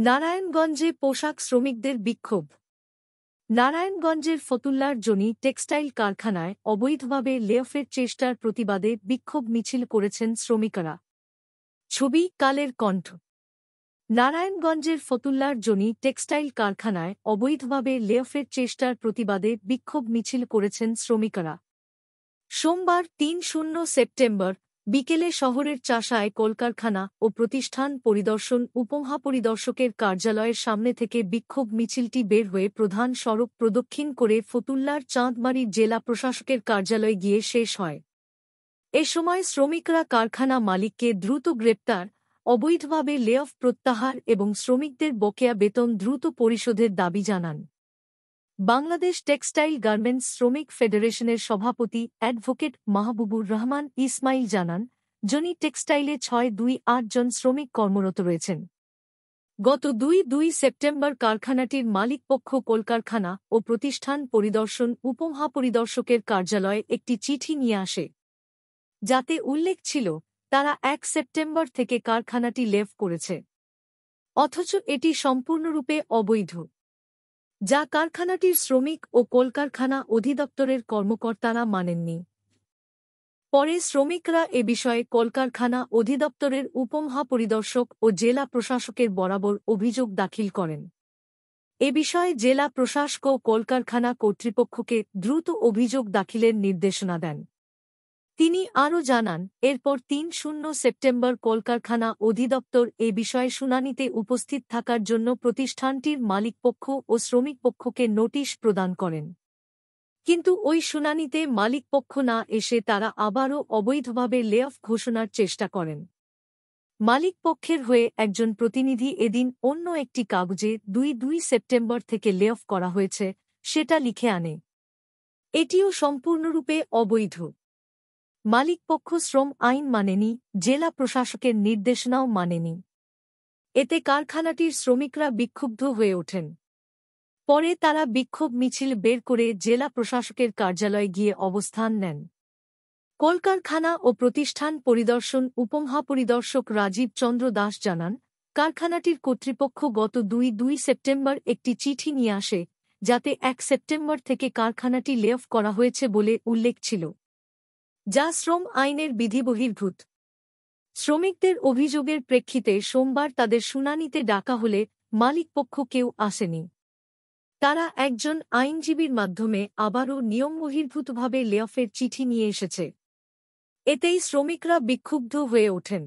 নারায়ণগঞ্জে পোশাক শ্রমিকদের বিক্ষোভ। নারায়ণগঞ্জের ফতুল্লার জনি টেক্সটাইল কারখানায় অবৈধভাবে লেঅফের চেষ্টার প্রতিবাদে বিক্ষোভ মিছিল করেছেন শ্রমিকেরা। ছবি কালের কণ্ঠ। নারায়ণগঞ্জের ফতুল্লার জনি টেক্সটাইল কারখানায় অবৈধভাবে লেঅফের চেষ্টার প্রতিবাদে বিক্ষোভ মিছিল করেছেন শ্রমিকেরা। সোমবার ৩ সেপ্টেম্বর বিকেলে শহরের চাষায় কলকারখানা ও প্রতিষ্ঠান পরিদর্শন উপমহাপরিদর্শকের কার্যালয়ের সামনে থেকে বিক্ষোভ মিছিলটি বের হয়ে প্রধান সড়ক প্রদক্ষিণ করে ফতুল্লার চাঁদমারী জেলা প্রশাসকের কার্যালয়ে গিয়ে শেষ হয়। এ সময় শ্রমিকরা কারখানা মালিককে দ্রুত গ্রেপ্তার, অবৈধভাবে লেঅফ প্রত্যাহার এবং শ্রমিকদের বকেয়া বেতন দ্রুত পরিশোধের দাবি জানান। বাংলাদেশ টেক্সটাইল গার্মেন্টস শ্রমিক ফেডারেশনের সভাপতি অ্যাডভোকেট মাহবুবুর রহমান ইসমাইল জানান, জনি টেক্সটাইলে ৬-২-৮ জন শ্রমিক কর্মরত রয়েছেন। গত ২ সেপ্টেম্বর কারখানাটির মালিকপক্ষ কলকারখানা ও প্রতিষ্ঠান পরিদর্শন উপমহাপরিদর্শকের কার্যালয়ে একটি চিঠি নিয়ে আসে, যাতে উল্লেখ ছিল তারা ১ সেপ্টেম্বর থেকে কারখানাটি লেভ করেছে, অথচ এটি সম্পূর্ণরূপে অবৈধ, যা কারখানাটির শ্রমিক ও কলকারখানা অধিদপ্তরের কর্মকর্তারা মানেননি। পরে শ্রমিকরা এ বিষয়ে কলকারখানা অধিদপ্তরের উপমহাপরিদর্শক ও জেলা প্রশাসকের বরাবর অভিযোগ দাখিল করেন। এ বিষয়ে জেলা প্রশাসক ও কলকারখানা কর্তৃপক্ষকে দ্রুত অভিযোগ দাখিলের নির্দেশনা দেন। তিনি আরও জানান, এরপর ৩ সেপ্টেম্বর কলকারখানা অধিদপ্তর এ বিষয়ে শুনানিতে উপস্থিত থাকার জন্য প্রতিষ্ঠানটির মালিকপক্ষ ও শ্রমিকপক্ষকে নোটিশ প্রদান করেন। কিন্তু ওই শুনানিতে মালিকপক্ষ না এসে তারা আবারও অবৈধভাবে লেঅফ ঘোষণার চেষ্টা করেন। মালিকপক্ষের হয়ে একজন প্রতিনিধি এদিন অন্য একটি কাগজে ২ সেপ্টেম্বর থেকে লেঅফ করা হয়েছে সেটা লিখে আনে। এটিও সম্পূর্ণরূপে অবৈধ। মালিকপক্ষ শ্রম আইন মানেনি, জেলা প্রশাসকের নির্দেশনাও মানেনি। এতে কারখানাটির শ্রমিকরা বিক্ষুব্ধ হয়ে ওঠেন। পরে তারা বিক্ষোভ মিছিল বের করে জেলা প্রশাসকের কার্যালয়ে গিয়ে অবস্থান নেন। কলকারখানা ও প্রতিষ্ঠান পরিদর্শন উপমহাপরিদর্শক রাজীব চন্দ্র দাস জানান, কারখানাটির কর্তৃপক্ষ গত ২ সেপ্টেম্বর একটি চিঠি নিয়ে আসে, যাতে ১ সেপ্টেম্বর থেকে কারখানাটি লেঅফ করা হয়েছে বলে উল্লেখ ছিল, যা শ্রম আইনের বিধিবহির্ভূত। শ্রমিকদের অভিযোগের প্রেক্ষিতে সোমবার তাদের শুনানিতে ডাকা হলে মালিকপক্ষ কেউ আসেনি। তারা একজন আইনজীবীর মাধ্যমে আবারও নিয়মবহির্ভূতভাবে লেঅফের চিঠি নিয়ে এসেছে। এতেই শ্রমিকরা বিক্ষুব্ধ হয়ে ওঠেন।